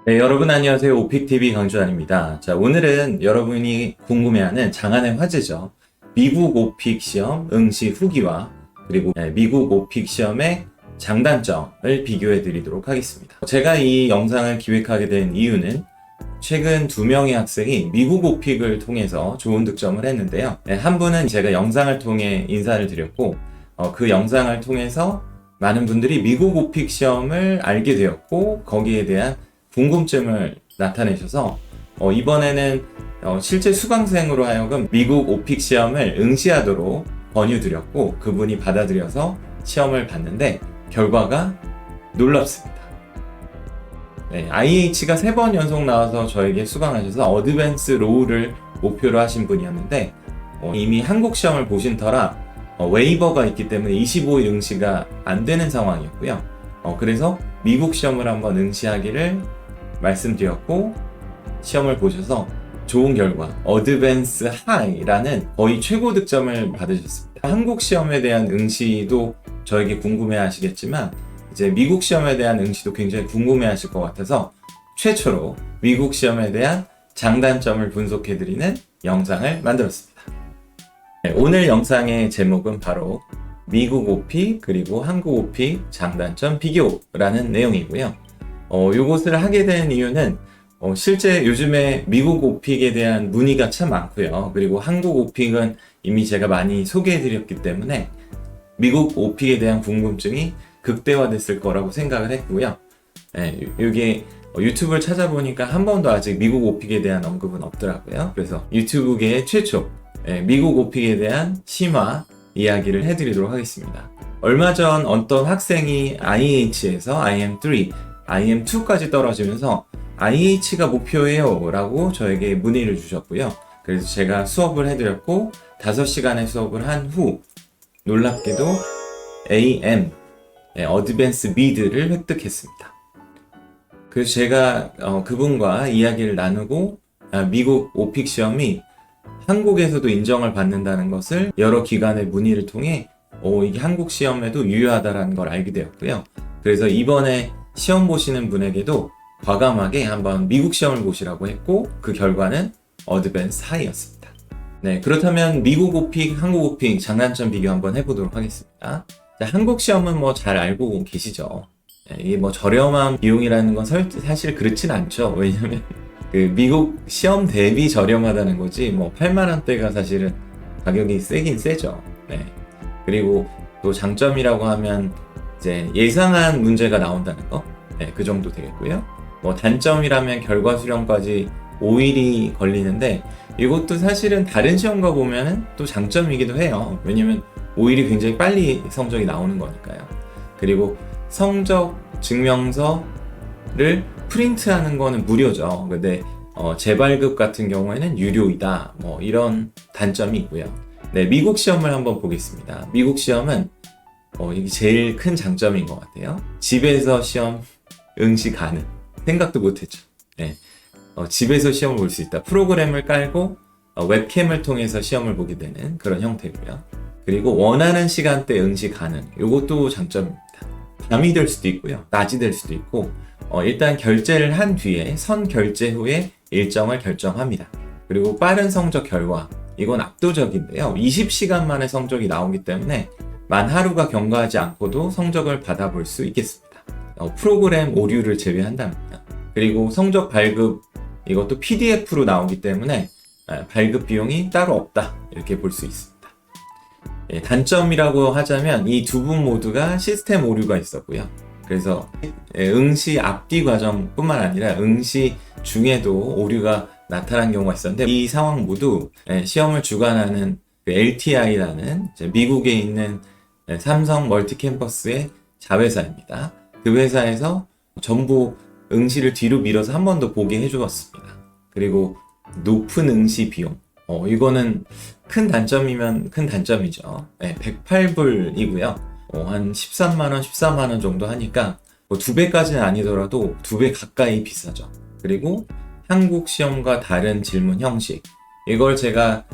네, 여러분 안녕하세요. 오픽TV 강주환입니다. 자, 오늘은 여러분이 궁금해하는 장안의 화제죠. 미국 오픽 시험 응시 후기와 그리고 미국 오픽 시험의 장단점을 비교해 드리도록 하겠습니다. 제가 이 영상을 기획하게 된 이유는 최근 2명의 학생이 미국 오픽을 통해서 좋은 득점을 했는데요. 한 분은 제가 영상을 통해 인사를 드렸고 그 영상을 통해서 많은 분들이 미국 오픽 시험을 알게 되었고 거기에 대한 궁금증을 나타내셔서 이번에는 실제 수강생으로 하여금 미국 오픽 시험을 응시하도록 권유드렸고 그분이 받아들여서 시험을 봤는데 결과가 놀랍습니다. 네, IH가 3번 연속 나와서 저에게 수강하셔서 어드밴스 로우를 목표로 하신 분이었는데 이미 한국 시험을 보신 터라 웨이버가 있기 때문에 25일 응시가 안 되는 상황이었고요. 그래서 미국 시험을 한번 응시하기를 말씀드렸고 시험을 보셔서 좋은 결과 어드밴스 하이라는 거의 최고 득점을 받으셨습니다. 한국 시험에 대한 응시도 저에게 궁금해 하시겠지만 이제 미국 시험에 대한 응시도 굉장히 궁금해 하실 것 같아서 최초로 미국 시험에 대한 장단점을 분석해 드리는 영상을 만들었습니다. 네, 오늘 영상의 제목은 바로 미국 오픽 그리고 한국 오픽 장단점 비교라는 내용이고요. 요것을 하게 된 이유는 실제 요즘에 미국 오픽에 대한 문의가 참 많고요. 그리고 한국 오픽은 이미 제가 많이 소개해 드렸기 때문에 미국 오픽에 대한 궁금증이 극대화됐을 거라고 생각을 했고요. 이게 유튜브를 찾아보니까 한 번도 아직 미국 오픽에 대한 언급은 없더라고요. 그래서 유튜브계 최초 미국 오픽에 대한 심화 이야기를 해드리도록 하겠습니다. 얼마 전 어떤 학생이 IH에서 IM3, IM2까지 떨어지면서 IH가 목표예요 라고 저에게 문의를 주셨고요. 그래서 제가 수업을 해드렸고 5시간의 수업을 한 후 놀랍게도 AM, 어드밴스 미드를 획득했습니다. 그래서 제가 그분과 이야기를 나누고 미국 오픽 시험이 한국에서도 인정을 받는다는 것을 여러 기관의 문의를 통해 이게 한국 시험에도 유효하다는 걸 알게 되었고요. 그래서 이번에 시험 보시는 분에게도 과감하게 한번 미국 시험을 보시라고 했고 그 결과는 어드밴스 하이였습니다. 네, 그렇다면 미국 오픽, 한국 오픽 장단점 비교 한번 해보도록 하겠습니다. 자, 한국 시험은 뭐 잘 알고 계시죠. 이게 뭐 저렴한 비용이라는 건 사실 그렇진 않죠. 왜냐면 그 미국 시험 대비 저렴하다는 거지 뭐 8만 원대가 사실은 가격이 세긴 세죠. 네. 그리고 또 장점이라고 하면 이제 예상한 문제가 나온다는 거, 그 정도 되겠고요. 뭐 단점이라면 결과 수령까지 5일이 걸리는데 이것도 사실은 다른 시험과 보면은 또 장점이기도 해요. 왜냐면 5일이 굉장히 빨리 성적이 나오는 거니까요. 그리고 성적 증명서를 프린트하는 거는 무료죠. 근데 재발급 같은 경우에는 유료이다. 뭐 이런 단점이 있고요. 네, 미국 시험을 한번 보겠습니다. 미국 시험은 이게 제일 큰 장점인 것 같아요. 집에서 시험 응시 가능. 생각도 못했죠. 네, 집에서 시험을 볼 수 있다. 프로그램을 깔고 웹캠을 통해서 시험을 보게 되는 그런 형태고요. 그리고 원하는 시간대 응시 가능. 이것도 장점입니다. 밤이 될 수도 있고요. 낮이 될 수도 있고 일단 결제를 한 뒤에 선 결제 후에 일정을 결정합니다. 그리고 빠른 성적 결과 이건 압도적인데요. 20시간 만에 성적이 나오기 때문에 만 하루가 경과하지 않고도 성적을 받아볼 수 있겠습니다. 프로그램 오류를 제외한답니다. 그리고 성적 발급 이것도 PDF로 나오기 때문에 발급 비용이 따로 없다 이렇게 볼 수 있습니다. 단점이라고 하자면 이 두 분 모두가 시스템 오류가 있었고요. 그래서 응시 앞뒤 과정뿐만 아니라 응시 중에도 오류가 나타난 경우가 있었는데 이 상황 모두 시험을 주관하는 LTI라는 미국에 있는 삼성 멀티캠퍼스의 자회사입니다. 그 회사에서 전부 응시를 뒤로 밀어서 한 번 더 보게 해주었습니다. 그리고 높은 응시 비용 이거는 큰 단점이면 큰 단점이죠. 108불이고요. 한 13만원, 14만원 정도 하니까 뭐 2배까지는 아니더라도 2배 가까이 비싸죠. 그리고 한국 시험과 다른 질문 형식 이걸 제가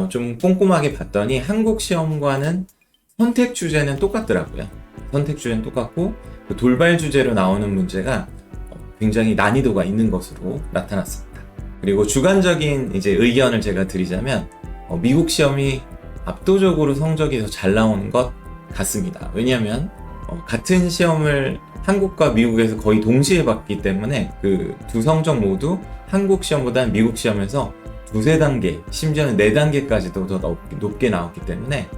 좀 꼼꼼하게 봤더니 한국 시험과는 선택 주제는 똑같더라고요. 선택 주제는 똑같고 그 돌발 주제로 나오는 문제가 굉장히 난이도가 있는 것으로 나타났습니다. 그리고 주관적인 이제 의견을 제가 드리자면 미국 시험이 압도적으로 성적이 더 잘 나오는 것 같습니다. 왜냐하면 같은 시험을 한국과 미국에서 거의 동시에 봤기 때문에 그 두 성적 모두 한국 시험보다는 미국 시험에서 두세 단계, 심지어는 4단계까지도 더 높게 나왔기 때문에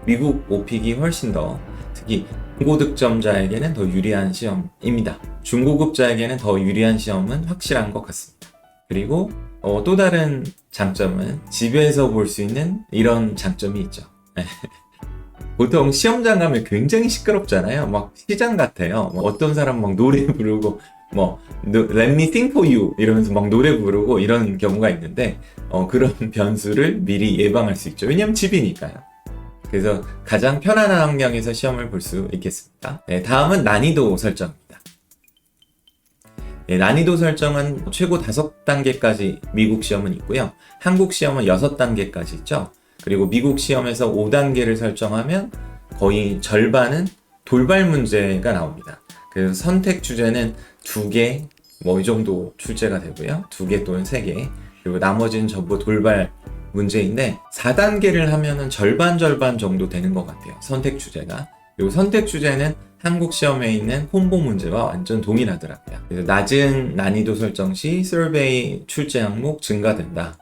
미국 오픽이 훨씬 더 특히 중고득점자에게는 더 유리한 시험입니다. 중고급자에게는 더 유리한 시험은 확실한 것 같습니다. 그리고 또 다른 장점은 집에서 볼 수 있는 이런 장점이 있죠. 보통 시험장 가면 굉장히 시끄럽잖아요. 막 시장 같아요. 어떤 사람 막 노래 부르고 Let me sing for you 이러면서 막 노래 부르고 이런 경우가 있는데 그런 변수를 미리 예방할 수 있죠. 왜냐면 집이니까요. 그래서 가장 편안한 환경에서 시험을 볼 수 있겠습니다. 네, 다음은 난이도 설정입니다. 네, 난이도 설정은 최고 5단계까지 미국 시험은 있고요. 한국 시험은 6단계까지 있죠. 그리고 미국 시험에서 5단계를 설정하면 거의 절반은 돌발 문제가 나옵니다. 그래서 선택 주제는 2개, 이 정도 출제가 되고요. 2개 또는 3개. 그리고 나머지는 전부 돌발 문제인데 4단계를 하면은 절반 정도 되는 것 같아요. 선택 주제가. 그리고 선택 주제는 한국 시험에 있는 콤보 문제와 완전 동일하더라고요. 그래서 낮은 난이도 설정 시 서베이 출제 항목 증가된다.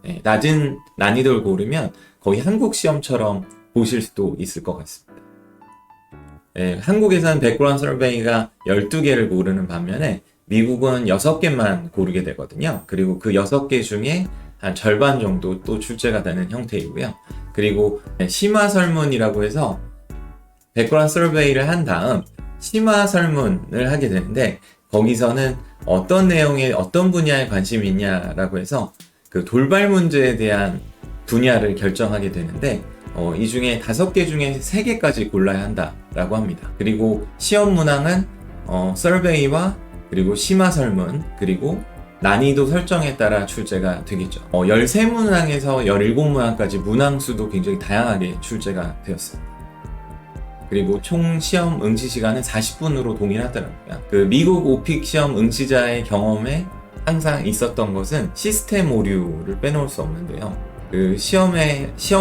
네, 낮은 난이도를 고르면 거의 한국 시험처럼 보실 수도 있을 것 같습니다. 네, 한국에서는 백그라운드 서베이가 12개를 고르는 반면에 미국은 6개만 고르게 되거든요. 그리고 그 6개 중에 한 절반 정도 또 출제가 되는 형태이고요. 그리고 심화 설문이라고 해서 백그라운드 서베이를 한 다음 심화 설문을 하게 되는데 거기서는 어떤 내용에 어떤 분야에 관심이 있냐라고 해서 그 돌발 문제에 대한 분야를 결정하게 되는데 이 중에 5개 중에 3개까지 골라야 한다라고 합니다. 그리고 시험 문항은 서베이와 그리고 심화 설문 그리고 난이도 설정에 따라 출제가 되겠죠. 13문항에서 17문항까지 문항 수도 굉장히 다양하게 출제가 되었습니다. 그리고 총 시험 응시 시간은 40분으로 동일하더라고요. 그 미국 오픽 시험 응시자의 경험에 항상 있었던 것은 시스템 오류를 빼놓을 수 없는데요. 그 시험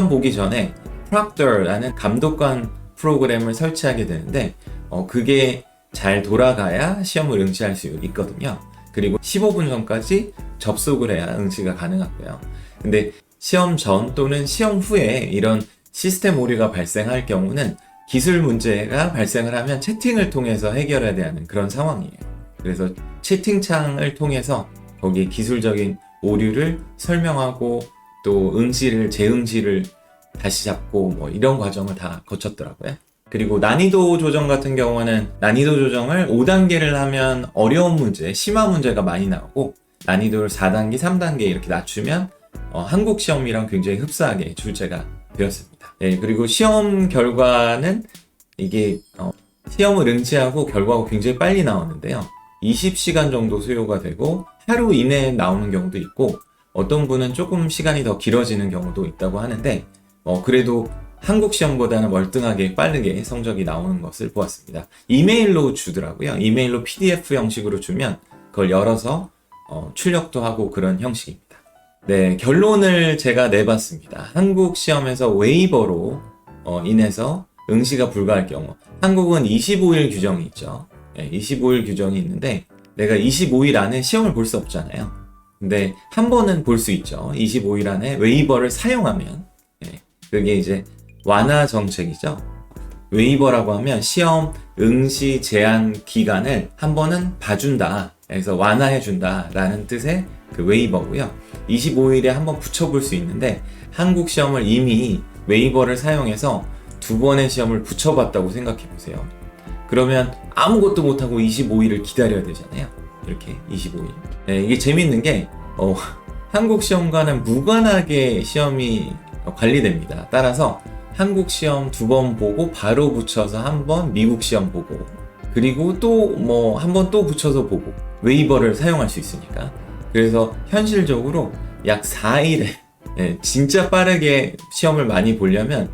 보기 전에 프락터라는 감독관 프로그램을 설치하게 되는데 그게 잘 돌아가야 시험을 응시할 수 있거든요. 그리고 15분 전까지 접속을 해야 응시가 가능하고요. 근데 시험 전 또는 시험 후에 이런 시스템 오류가 발생할 경우는 기술 문제가 발생을 하면 채팅을 통해서 해결해야 되는 그런 상황이에요. 그래서 채팅창을 통해서 거기에 기술적인 오류를 설명하고 또 재응시를 다시 잡고 이런 과정을 다 거쳤더라고요. 그리고 난이도 조정 같은 경우는 난이도 조정을 5단계를 하면 어려운 문제, 심화 문제가 많이 나오고 난이도를 4단계, 3단계 이렇게 낮추면 한국 시험이랑 굉장히 흡사하게 출제가 되었습니다. 네, 그리고 시험 결과는 이게 시험을 응시하고 결과가 굉장히 빨리 나오는데요. 20시간 정도 소요가 되고 하루 이내에 나오는 경우도 있고 어떤 분은 조금 시간이 더 길어지는 경우도 있다고 하는데 그래도 한국 시험보다는 월등하게 빠르게 성적이 나오는 것을 보았습니다. 이메일로 주더라고요. 이메일로 PDF 형식으로 주면 그걸 열어서 출력도 하고 그런 형식입니다. 네, 결론을 제가 내봤습니다. 한국 시험에서 웨이버로 인해서 응시가 불가할 경우 한국은 25일 규정이 있죠. 네, 25일 규정이 있는데 내가 25일 안에 시험을 볼 수 없잖아요. 근데 한 번은 볼 수 있죠. 25일 안에 웨이버를 사용하면 그게 이제 완화 정책이죠. 웨이버라고 하면 시험 응시 제한 기간을 한 번은 봐준다. 그래서 완화해준다 라는 뜻의 그 웨이버고요. 25일에 한 번 붙여볼 수 있는데 한국 시험을 이미 웨이버를 사용해서 2번의 시험을 붙여봤다고 생각해보세요. 그러면 아무것도 못하고 25일을 기다려야 되잖아요. 이렇게 25일. 네, 이게 재밌는 게 한국 시험과는 무관하게 시험이 관리됩니다. 따라서 한국 시험 2번 보고 바로 붙여서 한 번 미국 시험 보고 그리고 또 한 번 또 붙여서 보고 웨이버를 사용할 수 있으니까 그래서 현실적으로 약 4일에 진짜 빠르게 시험을 많이 보려면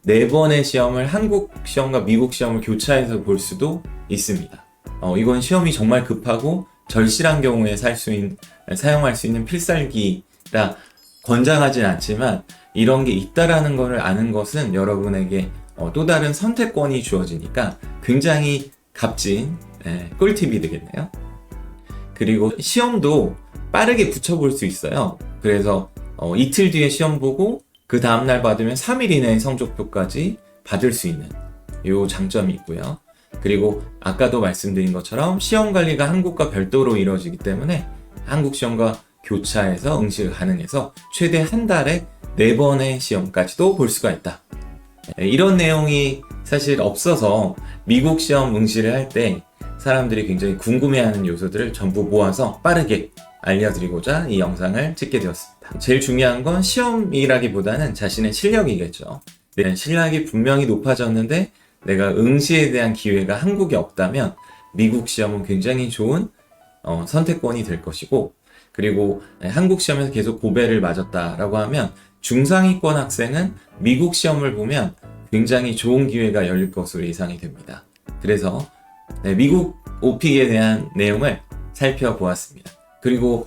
4번의 시험을 한국 시험과 미국 시험을 교차해서 볼 수도 있습니다. 이건 시험이 정말 급하고 절실한 경우에 사용할 수 있는 필살기라 권장하진 않지만 이런 게 있다라는 것을 아는 것은 여러분에게 또 다른 선택권이 주어지니까 굉장히 값진 꿀팁이 되겠네요. 그리고 시험도 빠르게 붙여볼 수 있어요. 그래서 이틀 뒤에 시험 보고 그 다음날 받으면 3일 이내에 성적표까지 받을 수 있는 요 장점이 있고요. 그리고 아까도 말씀드린 것처럼 시험 관리가 한국과 별도로 이루어지기 때문에 한국 시험과 교차해서 응시가 가능해서 최대 한 달에 4번의 시험까지도 볼 수가 있다. 이런 내용이 사실 없어서 미국 시험 응시를 할 때 사람들이 굉장히 궁금해하는 요소들을 전부 모아서 빠르게 알려드리고자 이 영상을 찍게 되었습니다. 제일 중요한 건 시험이라기보다는 자신의 실력이겠죠. 내 실력이 분명히 높아졌는데 내가 응시에 대한 기회가 한국에 없다면 미국 시험은 굉장히 좋은 선택권이 될 것이고, 그리고 한국 시험에서 계속 고배를 맞았다라고 하면 중상위권 학생은 미국 시험을 보면 굉장히 좋은 기회가 열릴 것으로 예상이 됩니다. 그래서 미국 오픽에 대한 내용을 살펴보았습니다. 그리고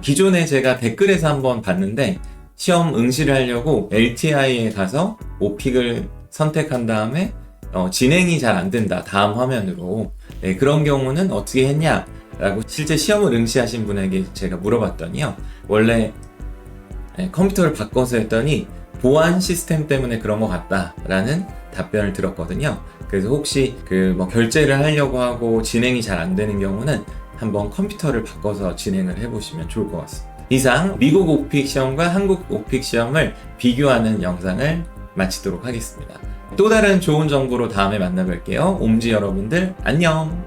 기존에 제가 댓글에서 한번 봤는데 시험 응시를 하려고 LTI에 가서 오픽을 선택한 다음에 진행이 잘 안 된다, 다음 화면으로. 그런 경우는 어떻게 했냐 라고 실제 시험을 응시하신 분에게 제가 물어봤더니요, 원래 컴퓨터를 바꿔서 했더니 보안 시스템 때문에 그런 것 같다 라는 답변을 들었거든요. 그래서 혹시 결제를 하려고 하고 진행이 잘 안 되는 경우는 한번 컴퓨터를 바꿔서 진행을 해보시면 좋을 것 같습니다. 이상 미국 오픽 시험과 한국 오픽 시험을 비교하는 영상을 마치도록 하겠습니다. 또 다른 좋은 정보로 다음에 만나뵐게요. 옴지 여러분들 안녕!